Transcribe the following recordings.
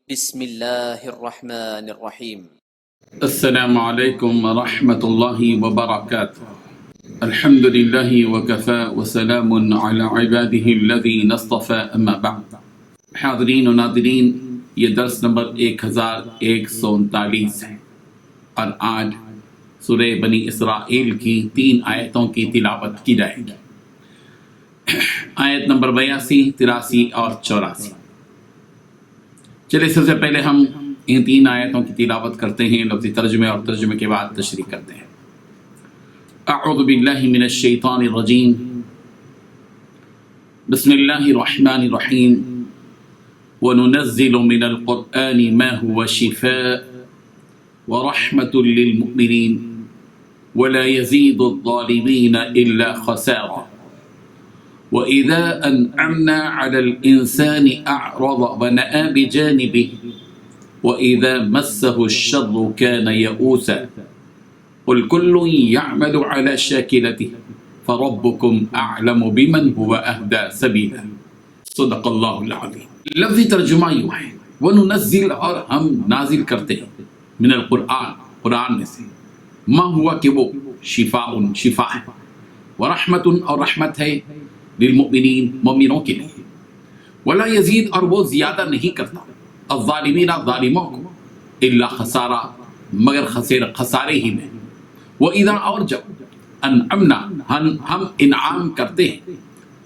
بسم اللہ الرحمن الرحیم۔ السلام علیکم ورحمۃ اللہ وبرکاتہ۔ الحمد للہ وکفی وسلام علی عبادہ الذین اصطفی، اما بعد۔ حاضرین و ناظرین، یہ درس نمبر 1139 ہے اور آج سورہ بنی اسرائیل کی 3 آیتوں کی تلاوت کی جائے گی، آیت نمبر 82، 83 اور 84۔ چلے سب سے پہلے ہم ان 3 آیتوں کی تلاوت کرتے ہیں، لفظی ترجمے اور ترجمے کے بعد تشریح کرتے ہیں۔ اعوذ باللہ من الشیطان الرجیم، بسم اللہ الرحمن الرحیم، وَنُنَزِّلُ مِنَ الْقُرْآنِ مَا هُوَ شِفَاءٌ وَرَحْمَةٌ لِّلْمُؤْمِنِينَ وَلَا يَزِيدُ الظَّالِمِينَ إِلَّا خَسَارًا وَإِذَا أَنْعَمْنَا عَلَى الْإِنسَانِ أَعْرَضَ وَنَأَىٰ بِجَانِبِهِ وَإِذَا مَسَّهُ الشَّرُّ كَانَ يَئُوسًا قُلْ كُلٌّ يَعْمَلُ عَلَى شَاكِلَتِهِ فَرَبُّكُمْ أَعْلَمُ بِمَنْ هُوَ أَهْدَىٰ سَبِيلًا۔ صدق اللہ العظیم۔ لفظی ترجمہ یوں ہے، وَنُنَزِّلُ، اور ہم نازل کرتے ہیں، من القرآن، قرآن میں سے، ما ہوا کہ وہ شفاء، شفا ہے، ورحمت، اور رحمت ہے، للمؤمنین، مومنوں کے لیے، ولا یزید، اور وہ زیادہ نہیں کرتا، الظالمین، ظالموں کو، الا خسارہ، مگر خسارے ہی میں، وَإِذَا، اور جب، انعمنا، ہم انعام کرتے ہیں،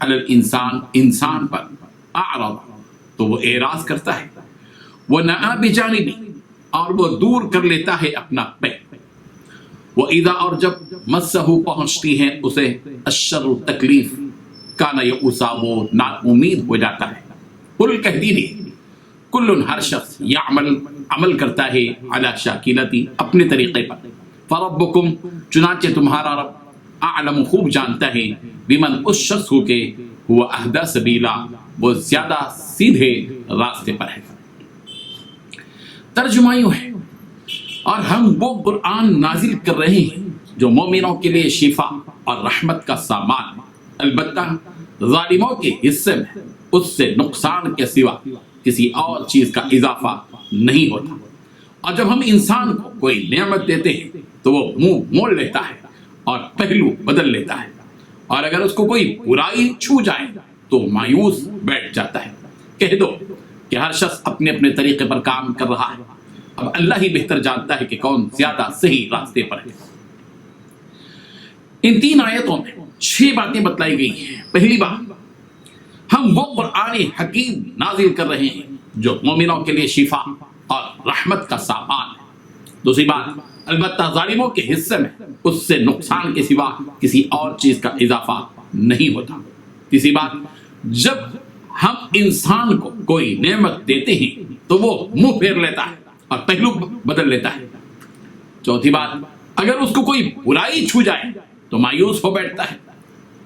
علی الانسان، انسان پر، اعرض، تو وہ اعراض کرتا ہے، وَنَأَىٰ بِجَانِبِهِ، اور وہ دور کر لیتا ہے اپنا پہ، وَإِذَا، اور جب، مَسَّهُ، پہنچتی ہے اسے، الشر، تکلیف، کانا یئوسا، وہ نا امید ہو جاتا ہے، قل، کہہ دیجیے، کل، ہر شخص، یعمل، عمل کرتا ہے، علی شاکلتی، اپنے طریقے پر، فربکم، چنانچہ تمہارا رب، اعلم، خوب جانتا ہے، بمن، اس شخص کو کہ، ہوا اہدی سبیلا، وہ زیادہ سیدھے راستے پر ہے۔ ترجمہ یوں ہے، اور ہم وہ قرآن نازل کر رہے ہیں جو مومنوں کے لیے شفا اور رحمت کا سامان ہے، البتہ ظالموں کے حصے میں اس سے نقصان کے سوا کسی اور چیز کا اضافہ نہیں ہوتا، اور جب ہم انسان کو کوئی نعمت دیتے ہیں تو وہ منہ موڑ لیتا ہے اور پہلو بدل لیتا ہے، اور اگر اس کو کوئی برائی چھو جائے تو مایوس بیٹھ جاتا ہے۔ کہہ دو کہ ہر شخص اپنے اپنے طریقے پر کام کر رہا ہے، اب اللہ ہی بہتر جانتا ہے کہ کون زیادہ صحیح راستے پر ہے۔ ان 3 آیتوں میں 6 باتیں بتلائی گئی ہیں۔ پہلی بات، ہم وہ قرآن حکیم نازل کر رہے ہیں جو مومنوں کے لیے شفا اور رحمت کا سامان ہے۔ دوسری بات، البتہ ظالموں کے حصے میں اس سے نقصان کے سوا کسی اور چیز کا اضافہ نہیں ہوتا۔ تیسری بات، جب ہم انسان کو کوئی نعمت دیتے ہیں تو وہ منہ پھیر لیتا ہے اور پہلو بدل لیتا ہے۔ چوتھی بات، اگر اس کو کوئی برائی چھو جائے تو مایوس ہو بیٹھتا ہے۔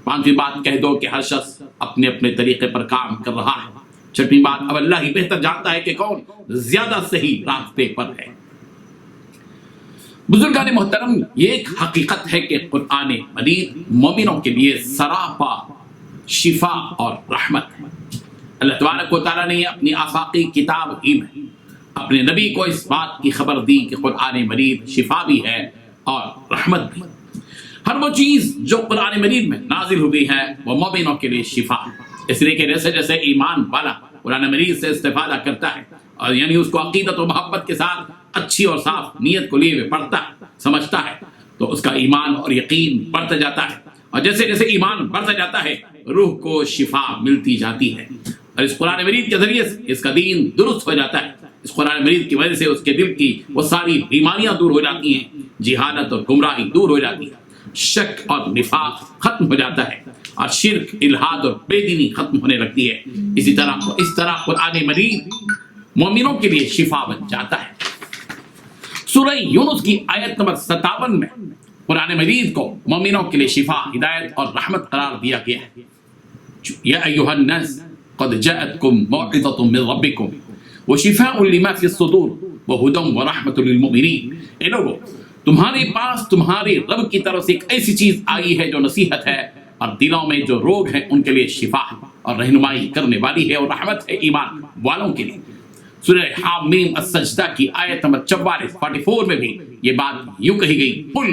پانچویں بات، کہہ دو کہ ہر شخص اپنے اپنے طریقے پر کام کر رہا ہے۔ چھٹویں بات، اب اللہ ہی بہتر جانتا ہے کہ کون زیادہ صحیح راستے پر ہے۔ بزرگان محترم، یہ ایک حقیقت ہے کہ قرآن مجید مومنوں کے لیے سراپا شفا اور رحمت ہے۔ اللہ تبارک و تعالیٰ نے اپنی آفاقی کتاب ہی میں اپنے نبی کو اس بات کی خبر دی کہ قرآن مجید شفا بھی ہے اور رحمت بھی۔ ہر وہ چیز جو قرآن مجید میں نازل ہوئی ہے وہ مومنوں کے لیے شفا ہے، اس لیے کہ جیسے جیسے ایمان والا قرآن مجید سے استفادہ کرتا ہے، اور یعنی اس کو عقیدت و محبت کے ساتھ اچھی اور صاف نیت کو لیے ہوئے پڑھتا ہے، سمجھتا ہے، تو اس کا ایمان اور یقین بڑھتا جاتا ہے، اور جیسے جیسے ایمان بڑھتا جاتا ہے روح کو شفا ملتی جاتی ہے، اور اس قرآن مجید کے ذریعے سے اس کا دین درست ہو جاتا ہے۔ اس قرآن مجید کی وجہ سے اس کے دل کی وہ ساری بیماریاں دور ہو جاتی ہیں، جہالت اور گمراہی دور ہو جاتی ہے، شک اور نفاق ختم ہو جاتا ہے، اور شرک، الحاد اور بے دینی ختم ہونے لگتی ہے۔ اس طرح قرآن مجید مومنوں کے لیے شفا بن جاتا ہے۔ سورہ یونس کی آیت نمبر 57 میں قرآن مجید کو مومنوں کے لیے شفا، ہدایت اور رحمت قرار دیا گیا ہے۔ یا ایھا الناس قد جاءتکم موعظۃ من ربکم وشفاء لما فی الصدور وہدی ورحمۃ للمؤمنین۔ اے لوگو، تمہارے پاس تمہارے رب کی طرف سے ایک ایسی چیز آئی ہے جو نصیحت ہے، اور دلوں میں جو روگ ہیں ان کے لیے شفا ہے، اور رہنمائی کرنے والی ہے، اور رحمت ہے ایمان والوں کے لیے۔ سورہ حامیم السجدہ کی آیت نمبر 44 میں بھی یہ بات یوں کہی گئی، قل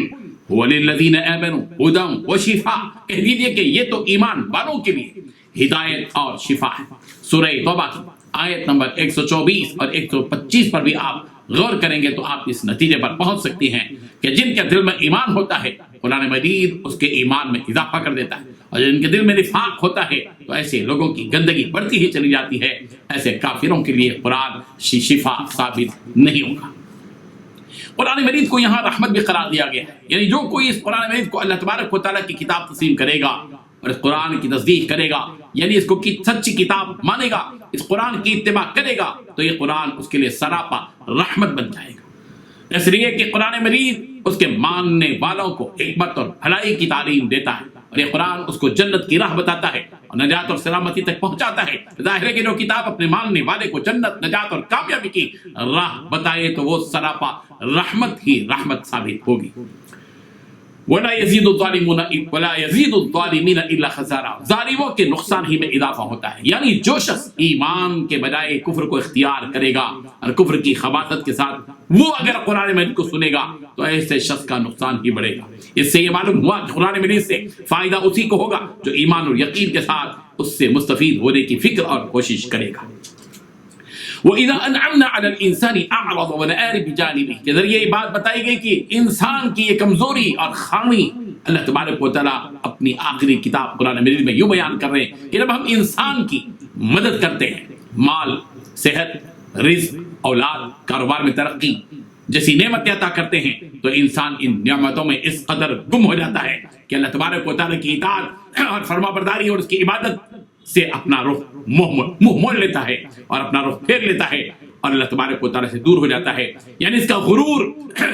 هو للذین آمنوا هدی وشفاء، کہہ دیجئے کہ یہ تو ایمان والوں کے لیے ہدایت اور شفا ہے۔ سورہ توبہ کی آیت نمبر 124 اور 125 پر بھی آپ غور کریں گے تو آپ اس نتیجے پر پہنچ سکتی ہیں کہ جن کے دل میں ایمان ہوتا ہے قرآن مجید اس کے ایمان میں اضافہ کر دیتا ہے، اور جن کے دل میں نفاق ہوتا ہے تو ایسے لوگوں کی گندگی بڑھتی ہی چلی جاتی ہے۔ ایسے کافروں کے لیے قرآن شفا ثابت نہیں ہوگا۔ قرآن مجید کو یہاں رحمت بھی قرار دیا گیا ہے، یعنی جو کوئی اس قرآن مجید کو اللہ تبارک و تعالیٰ کی کتاب تسلیم کرے گا اور اس قرآن کی تصدیق کرے گا، یعنی اس کو سچی کتاب مانے گا، اس قرآن کی اتباع کرے گا، تو یہ قرآن اس کے لیے سراپا رحمت بن جائے گا۔ اس لیے کہ قرآن مجید اس کے ماننے والوں کو حکمت اور بھلائی کی تعلیم دیتا ہے، اور یہ قرآن اس کو جنت کی راہ بتاتا ہے اور نجات اور سلامتی تک پہنچاتا ہے۔ ظاہر ہے کہ جو کتاب اپنے ماننے والے کو جنت، نجات اور کامیابی کی راہ بتائے تو وہ سراپا رحمت ہی رحمت ثابت ہوگی۔ وَلَا يَزِيدُ الظَّالِمِينَ إِلَّا خَسَارًا، ظالموں کے نقصان ہی میں اضافہ ہوتا ہے، یعنی جو شخص ایمان کے بجائے کفر کو اختیار کرے گا اور کفر کی خباثت کے ساتھ وہ اگر قرآن مجید کو سنے گا تو ایسے شخص کا نقصان ہی بڑھے گا۔ اس سے یہ معلوم ہوا کہ قرآن مجید سے فائدہ اسی کو ہوگا جو ایمان اور یقین کے ساتھ اس سے مستفید ہونے کی فکر اور کوشش کرے گا۔ وَإِذَا أَنْعَمْنَا عَلَى الْإِنسَانِ أَعْرَضَ وَنَأَىٰ بِجَانِبِهِ، کے ذریعے یہ بات بتائی گئی کہ انسان کی یہ کمزوری اور خامی اللہ تبارک و تعالیٰ اپنی آخری کتاب قرآن مجید میں یوں بیان کر رہے ہیں کہ جب ہم انسان کی مدد کرتے ہیں، مال، صحت، رزق، اولاد، کاروبار میں ترقی جیسی نعمتیں عطا کرتے ہیں تو انسان ان نعمتوں میں اس قدر گم ہو جاتا ہے کہ اللہ تبارک و تعالیٰ کی اطاعت اور فرما برداری اور اس کی عبادت سے اپنا رخ منہ موڑ لیتا ہے اور اپنا رخ پھیر لیتا ہے اور اللہ تبارک و تعالیٰ سے دور ہو جاتا ہے، یعنی اس کا غرور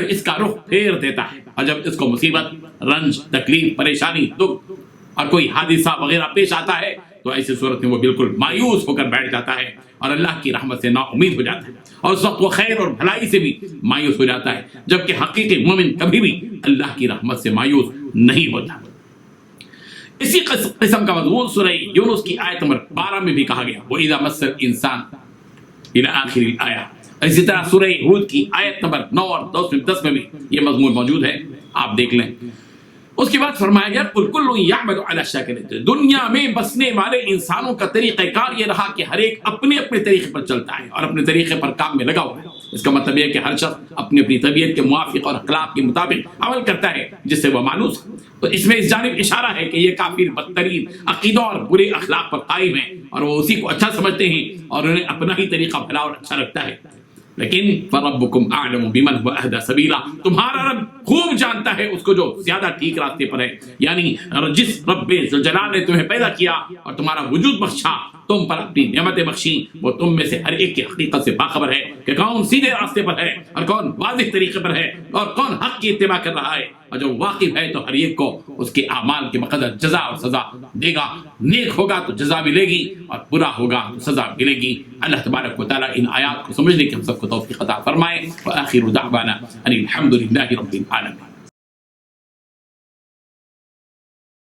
اس کا رخ پھیر دیتا ہے، اور جب اس کو مصیبت، رنج، تکلیف، پریشانی، دکھ اور کوئی حادثہ وغیرہ پیش آتا ہے تو ایسی صورت میں وہ بالکل مایوس ہو کر بیٹھ جاتا ہے اور اللہ کی رحمت سے نا امید ہو جاتا ہے، اور اس وقت وہ خیر اور بھلائی سے بھی مایوس ہو جاتا ہے، جبکہ حقیقی مومن کبھی بھی اللہ کی رحمت سے مایوس نہیں ہوتا۔ اسی قسم کا مضمون سورہ یونس کی آیت نمبر 12 میں بھی کہا گیا، وَإِذَا مَسَّ الْإِنسَانَ إِلَى آخِرِ الْآيَةِ۔ اسی طرح سورہ ہود کی آیت نمبر 9 اور 10 میں بھی یہ مضمون موجود ہے، آپ دیکھ لیں۔ اس کے بعد فرمایا گیا قُلْ كُلٌّ يَعْمَلُ عَلَى شَاكِلَتِهِ، دنیا میں بسنے والے انسانوں کا طریقہ کار یہ رہا کہ ہر ایک اپنے اپنے طریقے پر چلتا ہے اور اپنے طریقے پر کام میں لگا ہوا ہے۔ اس کا مطلب یہ ہے کہ ہر شخص اپنی اپنی طبیعت کے موافق اور اخلاق کے مطابق عمل کرتا ہے جس سے وہ مانوس ہے۔ تو اس میں اس جانب اشارہ ہے کہ یہ کافر بدترین عقیدوں اور برے اخلاق پر قائم ہیں اور وہ اسی کو اچھا سمجھتے ہیں اور انہیں اپنا ہی طریقہ بھلا اور اچھا لگتا ہے۔ لیکن فَرَبُّكُمْ أَعْلَمُ بِمَنْ هُوَ أَهْدَىٰ سَبِيلًا، تمہارا رب خوب جانتا ہے اس کو جو زیادہ ٹھیک راستے پر ہے، یعنی جس رب ذوالجلال نے تمہیں پیدا کیا اور تمہارا وجود بخشا، تم پر اپنی نعمتیں بخشی، وہ تم میں سے ہر ایک کی حقیقت سے باخبر ہے کہ کون سیدھے راستے پر ہے اور کون واضح طریقے پر ہے اور کون حق کی اتباع کر رہا ہے، اور جو واقف ہے تو ہر ایک کو اس کے اعمال کے بقدر جزا اور سزا دے گا۔ نیک ہوگا تو جزا ملے گی اور برا ہوگا تو سزا ملے گی۔ اللہ تبارک و تعالیٰ ان آیات کو سمجھنے کی ہم سب کو توفیق عطا فرمائے۔ وآخر دعوانا ان الحمد للہ رب العالمین۔